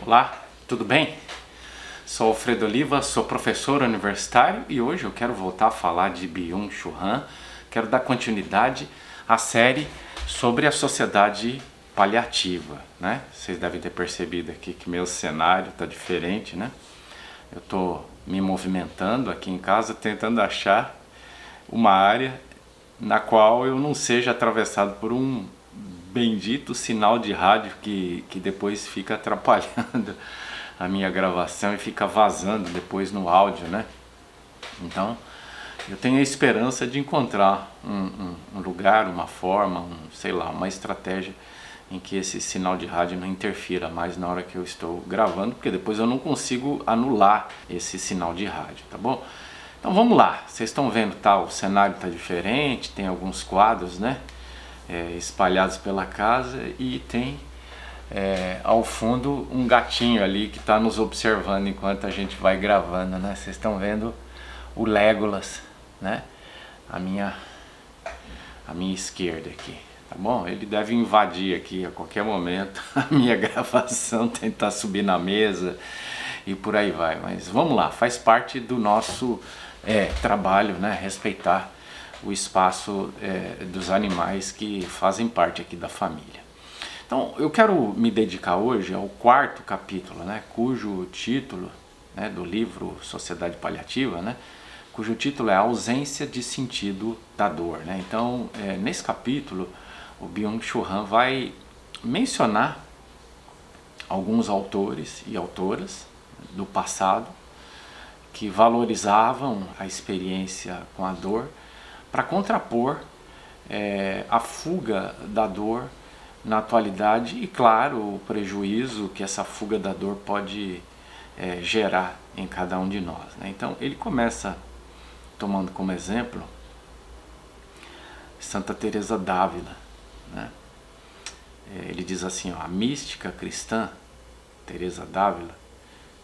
Olá, tudo bem? Sou Alfredo Oliva, sou professor universitário e hoje eu quero voltar a falar de Byung-Chul Han. Quero dar continuidade à série sobre a sociedade paliativa, né? Vocês devem ter percebido aqui que meu cenário está diferente, né? Eu estou me movimentando aqui em casa tentando achar uma área na qual eu não seja atravessado por um bendito sinal de rádio que depois fica atrapalhando a minha gravação e fica vazando depois no áudio, né? Então eu tenho a esperança de encontrar um lugar, uma forma, sei lá, uma estratégia em que esse sinal de rádio não interfira mais na hora que eu estou gravando, porque depois eu não consigo anular esse sinal de rádio, tá bom? Então vamos lá, vocês estão vendo, tá? O cenário está diferente, tem alguns quadros, né? Espalhados pela casa e tem ao fundo um gatinho ali que está nos observando enquanto a gente vai gravando, né? Vocês estão vendo o Legolas, né? À minha esquerda aqui, tá bom? Ele deve invadir aqui a qualquer momento a minha gravação, tentar subir na mesa e por aí vai. Mas vamos lá, faz parte do nosso trabalho, né? Respeitar o espaço dos animais que fazem parte aqui da família. Então eu quero me dedicar hoje ao quarto capítulo, né, cujo título, né, do livro Sociedade Paliativa, né, cujo título é A Ausência de Sentido da Dor, né? Então nesse capítulo o Byung-Chul Han vai mencionar alguns autores e autoras do passado que valorizavam a experiência com a dor para contrapor a fuga da dor na atualidade e, claro, o prejuízo que essa fuga da dor pode gerar em cada um de nós, né? Então ele começa tomando como exemplo Santa Teresa d'Ávila, né? Ele diz assim, ó, a mística cristã Teresa d'Ávila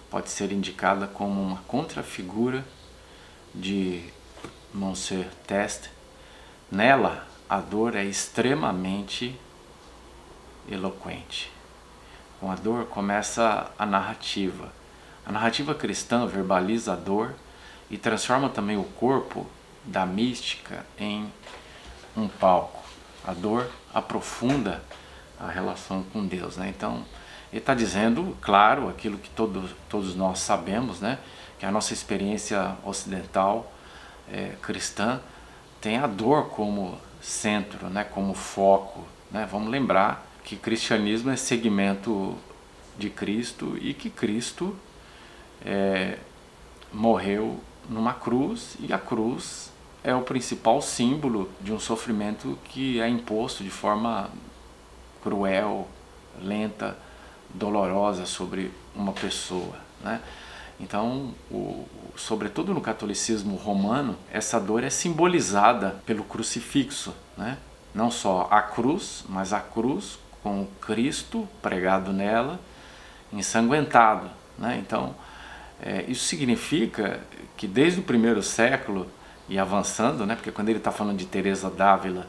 pode ser indicada como uma contrafigura de Monsieur Teste. Nela, a dor é extremamente eloquente. Com a dor começa a narrativa. A narrativa cristã verbaliza a dor e transforma também o corpo da mística em um palco. A dor aprofunda a relação com Deus, né? Então, ele está dizendo, claro, aquilo que todos nós sabemos, né? Que a nossa experiência ocidental cristã tem a dor como centro, né? Como foco, né? Vamos lembrar que cristianismo é segmento de Cristo e que Cristo morreu numa cruz, e a cruz é o principal símbolo de um sofrimento que é imposto de forma cruel, lenta, dolorosa sobre uma pessoa, né? Então, sobretudo no catolicismo romano, essa dor é simbolizada pelo crucifixo, né? Não só a cruz, mas a cruz com Cristo pregado nela, ensanguentado, né? Então, isso significa que desde o primeiro século e avançando, né? Porque quando ele está falando de Teresa d'Ávila,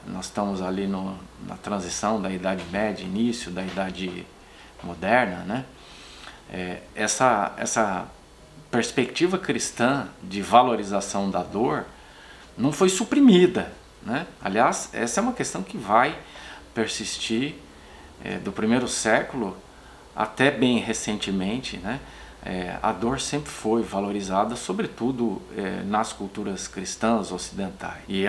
nós estamos ali na transição da Idade Média, início da Idade Moderna, né? Essa perspectiva cristã de valorização da dor não foi suprimida, né? Aliás, essa é uma questão que vai persistir do primeiro século até bem recentemente, né? A dor sempre foi valorizada, sobretudo nas culturas cristãs ocidentais. E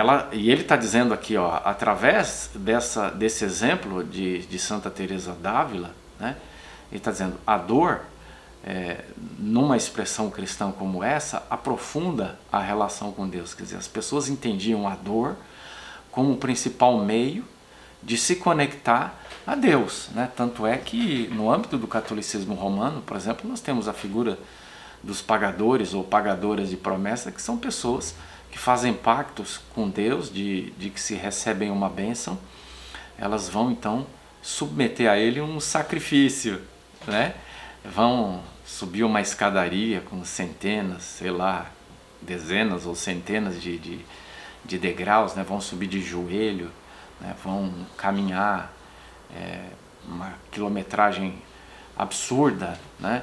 ele está dizendo aqui, ó, através desse exemplo de Santa Teresa d'Ávila, né? Ele está dizendo, a dor, numa expressão cristã como essa, aprofunda a relação com Deus. Quer dizer, as pessoas entendiam a dor como o principal meio de se conectar a Deus, né? Tanto é que no âmbito do catolicismo romano, por exemplo, nós temos a figura dos pagadores ou pagadoras de promessa, que são pessoas que fazem pactos com Deus de que se recebem uma bênção, elas vão então submeter a ele um sacrifício, né? Vão subir uma escadaria com centenas, sei lá, dezenas ou centenas de degraus, né? Vão subir de joelho, né? Vão caminhar uma quilometragem absurda, né?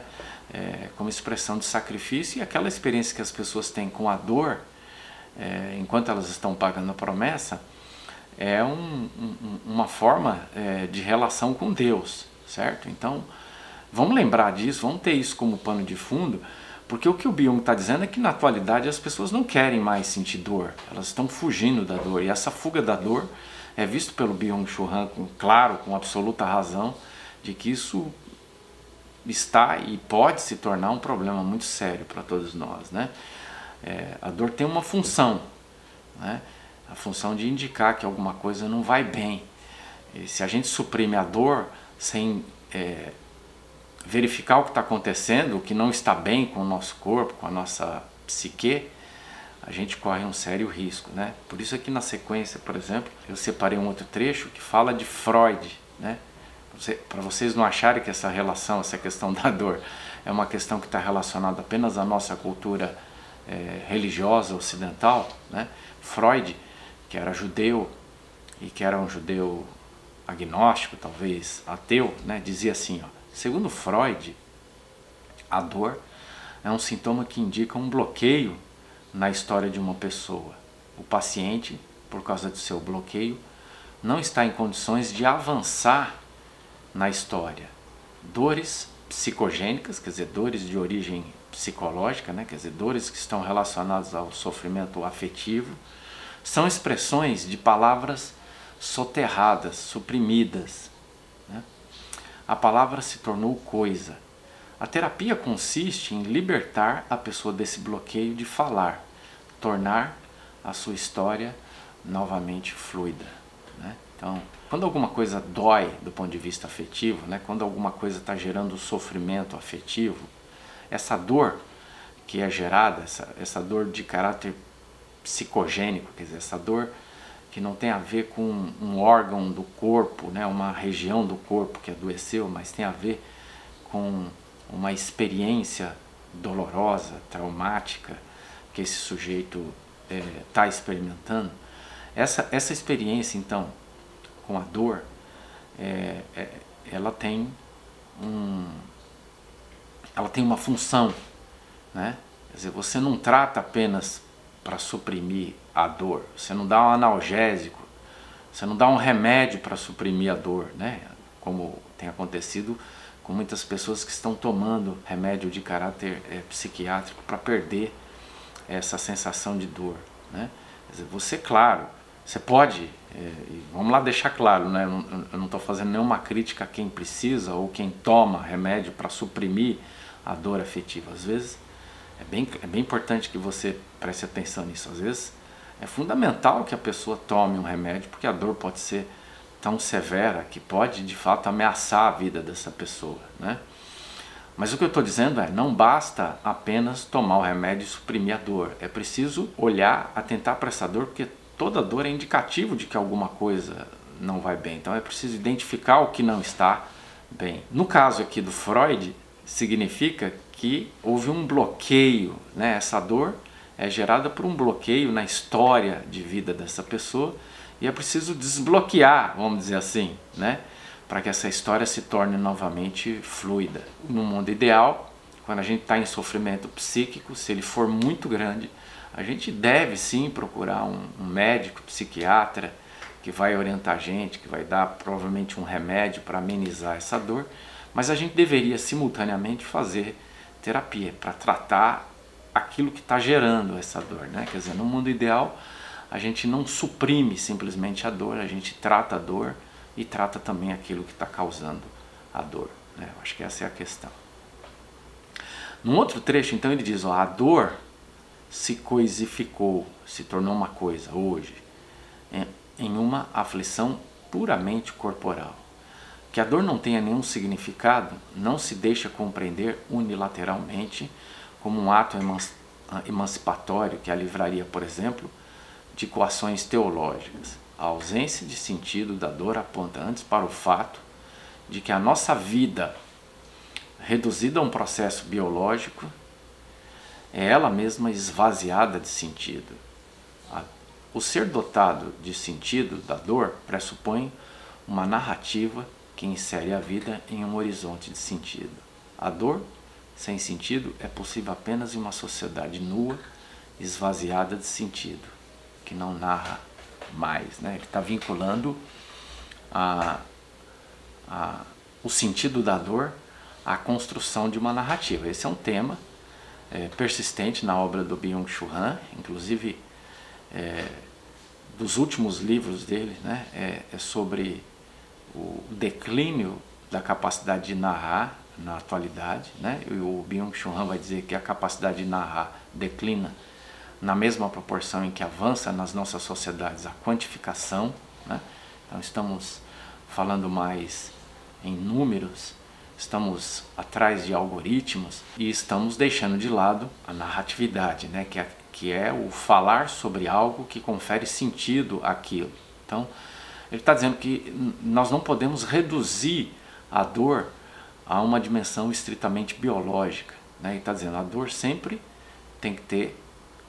Como expressão de sacrifício, e aquela experiência que as pessoas têm com a dor, enquanto elas estão pagando a promessa, é uma forma de relação com Deus, certo? Então, vamos lembrar disso, vamos ter isso como pano de fundo, porque o que o Byung está dizendo é que na atualidade as pessoas não querem mais sentir dor, elas estão fugindo da dor, e essa fuga da dor é visto pelo Byung-Chul Han, claro, com absoluta razão, de que isso está e pode se tornar um problema muito sério para todos nós, né? A dor tem uma função, né? A função de indicar que alguma coisa não vai bem. E se a gente suprime a dor sem verificar o que está acontecendo, o que não está bem com o nosso corpo, com a nossa psique, a gente corre um sério risco, né? Por isso aqui na sequência, por exemplo, eu separei um outro trecho que fala de Freud, né? Para vocês não acharem que essa relação, essa questão da dor é uma questão que está relacionada apenas à nossa cultura religiosa ocidental, né? Freud, que era judeu e que era um judeu agnóstico, talvez ateu, né? Dizia assim, ó, segundo Freud, a dor é um sintoma que indica um bloqueio na história de uma pessoa. O paciente, por causa do seu bloqueio, não está em condições de avançar na história. Dores psicogênicas, quer dizer, dores de origem psicológica, né? Quer dizer, dores que estão relacionadas ao sofrimento afetivo, são expressões de palavras soterradas, suprimidas, né? A palavra se tornou coisa. A terapia consiste em libertar a pessoa desse bloqueio de falar, tornar a sua história novamente fluida, né? Então, quando alguma coisa dói do ponto de vista afetivo, né? Quando alguma coisa está gerando sofrimento afetivo, essa dor que é gerada, essa dor de caráter psicogênico, quer dizer, essa dor que não tem a ver com um órgão do corpo, né? Uma região do corpo que adoeceu, mas tem a ver com uma experiência dolorosa, traumática, que esse sujeito está experimentando. Essa experiência, então, com a dor, ela tem uma função, né? Quer dizer, você não trata apenas para suprimir a dor, você não dá um analgésico, você não dá um remédio para suprimir a dor, né? Como tem acontecido com muitas pessoas que estão tomando remédio de caráter psiquiátrico para perder essa sensação de dor, né? Quer dizer, você, claro, você pode, vamos lá deixar claro, né? Eu não estou fazendo nenhuma crítica a quem precisa ou quem toma remédio para suprimir a dor afetiva. Às vezes é bem importante que você preste atenção nisso. Às vezes é fundamental que a pessoa tome um remédio, porque a dor pode ser tão severa que pode de fato ameaçar a vida dessa pessoa, né? Mas o que eu estou dizendo não basta apenas tomar o remédio e suprimir a dor. É preciso olhar, atentar para essa dor, porque toda dor é indicativo de que alguma coisa não vai bem. Então é preciso identificar o que não está bem. No caso aqui do Freud, significa que houve um bloqueio, né? Essa dor é gerada por um bloqueio na história de vida dessa pessoa e é preciso desbloquear, vamos dizer assim, né? Para que essa história se torne novamente fluida. No mundo ideal, quando a gente está em sofrimento psíquico, se ele for muito grande, a gente deve sim procurar um médico, psiquiatra, que vai orientar a gente, que vai dar provavelmente um remédio para amenizar essa dor, mas a gente deveria simultaneamente fazer terapia para tratar aquilo que está gerando essa dor, né? Quer dizer, no mundo ideal, a gente não suprime simplesmente a dor, a gente trata a dor e trata também aquilo que está causando a dor, né? Eu acho que essa é a questão. Num outro trecho, então, ele diz, ó, a dor se coisificou, se tornou uma coisa hoje, em uma aflição puramente corporal. Que a dor não tenha nenhum significado não se deixa compreender unilateralmente como um ato emancipatório que a livraria, por exemplo, de coações teológicas. A ausência de sentido da dor aponta antes para o fato de que a nossa vida, reduzida a um processo biológico, é ela mesma esvaziada de sentido. O ser dotado de sentido da dor pressupõe uma narrativa que que insere a vida em um horizonte de sentido. A dor sem sentido é possível apenas em uma sociedade nua, esvaziada de sentido, que não narra mais, né? Ele está vinculando o sentido da dor à construção de uma narrativa. Esse é um tema persistente na obra do Byung-Chul Han, inclusive dos últimos livros dele, né? É sobre o declínio da capacidade de narrar na atualidade, né? E o Byung-Chul Han vai dizer que a capacidade de narrar declina na mesma proporção em que avança nas nossas sociedades a quantificação, né? Então estamos falando mais em números, estamos atrás de algoritmos e estamos deixando de lado a narratividade, né? Que é o falar sobre algo que confere sentido àquilo. Então, ele está dizendo que nós não podemos reduzir a dor a uma dimensão estritamente biológica, né? Ele está dizendo que a dor sempre tem que ter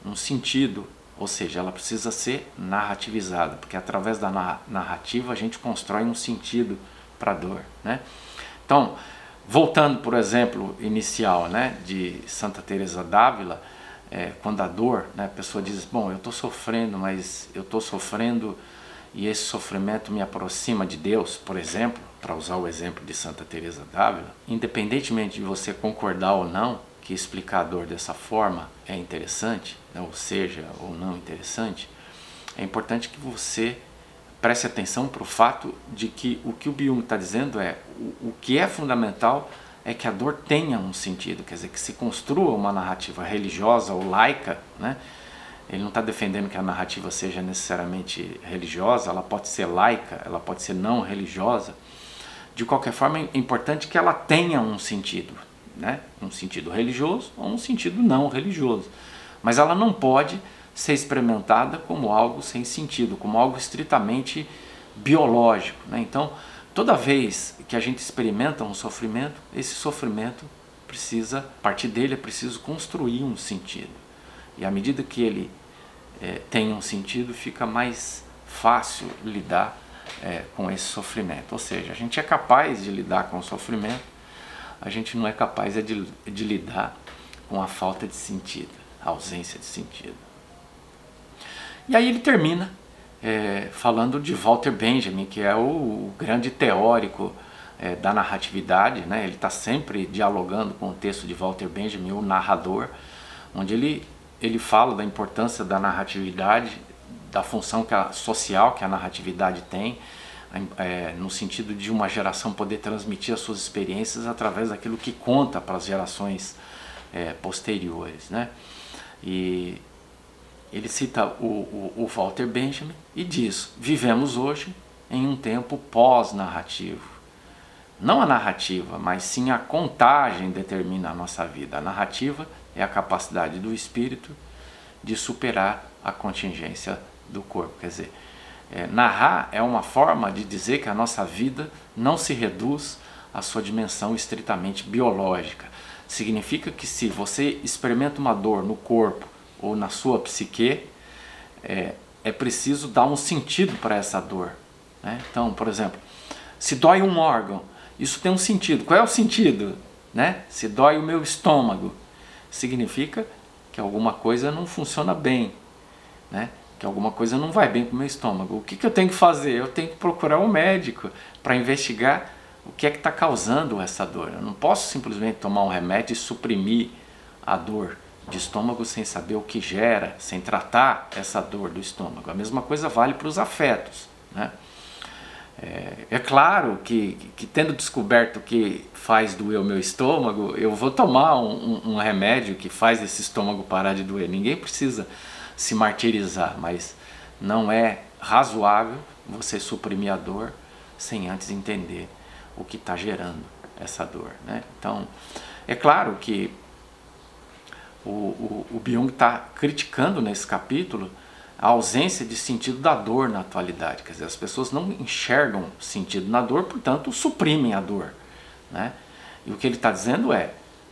um sentido, ou seja, ela precisa ser narrativizada, porque através da narrativa a gente constrói um sentido para a dor, né? Então, voltando por exemplo inicial, né, de Santa Teresa d'Ávila, quando a dor, né, a pessoa diz, bom, eu estou sofrendo, mas eu estou sofrendo e esse sofrimento me aproxima de Deus, por exemplo, para usar o exemplo de Santa Teresa d'Ávila, independentemente de você concordar ou não que explicar a dor dessa forma é interessante, né, ou seja, ou não interessante, é importante que você preste atenção para o fato de que o Byung está dizendo o que é fundamental é que a dor tenha um sentido, quer dizer, que se construa uma narrativa religiosa ou laica, né? Ele não está defendendo que a narrativa seja necessariamente religiosa, ela pode ser laica, ela pode ser não religiosa. De qualquer forma, é importante que ela tenha um sentido, né? Um sentido religioso ou um sentido não religioso. Mas ela não pode ser experimentada como algo sem sentido, como algo estritamente biológico, né? Então, toda vez que a gente experimenta um sofrimento, esse sofrimento precisa, a partir dele é preciso construir um sentido. E à medida que ele tem um sentido, fica mais fácil lidar com esse sofrimento. Ou seja, a gente é capaz de lidar com o sofrimento, a gente não é capaz de lidar com a falta de sentido, a ausência de sentido. E aí ele termina falando de Walter Benjamin, que é o grande teórico da narratividade, né? Ele está sempre dialogando com o texto de Walter Benjamin, o narrador, onde ele fala da importância da narratividade, da função social que a narratividade tem, no sentido de uma geração poder transmitir as suas experiências através daquilo que conta para as gerações posteriores, né? E ele cita o Walter Benjamin e diz: vivemos hoje em um tempo pós-narrativo. Não a narrativa, mas sim a contagem determina a nossa vida. A narrativa é a capacidade do espírito de superar a contingência do corpo. Quer dizer, narrar é uma forma de dizer que a nossa vida não se reduz à sua dimensão estritamente biológica. Significa que se você experimenta uma dor no corpo ou na sua psique, é preciso dar um sentido para essa dor, né? Então, por exemplo, se dói um órgão, isso tem um sentido. Qual é o sentido, né? Se dói o meu estômago, significa que alguma coisa não funciona bem, né? Que alguma coisa não vai bem com o meu estômago. O que eu tenho que fazer? Eu tenho que procurar um médico para investigar o que é que está causando essa dor. Eu não posso simplesmente tomar um remédio e suprimir a dor de estômago sem saber o que gera, sem tratar essa dor do estômago. A mesma coisa vale para os afetos, né? É claro que tendo descoberto o que faz doer o meu estômago, eu vou tomar um remédio que faz esse estômago parar de doer. Ninguém precisa se martirizar, mas não é razoável você suprimir a dor sem antes entender o que está gerando essa dor, né? Então, é claro que o Byung está criticando nesse capítulo a ausência de sentido da dor na atualidade. Quer dizer, as pessoas não enxergam sentido na dor, portanto suprimem a dor, né? E o que ele está dizendo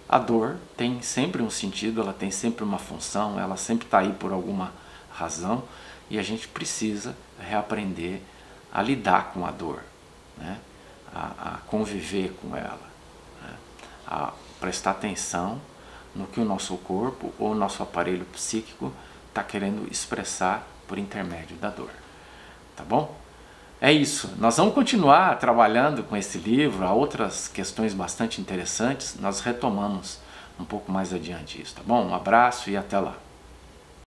a dor tem sempre um sentido, ela tem sempre uma função, ela sempre está aí por alguma razão, e a gente precisa reaprender a lidar com a dor, né? a conviver com ela, né? A prestar atenção no que o nosso corpo ou o nosso aparelho psíquico está querendo expressar por intermédio da dor. Tá bom? É isso. Nós vamos continuar trabalhando com esse livro. Há outras questões bastante interessantes. Nós retomamos um pouco mais adiante isso, tá bom? Um abraço e até lá.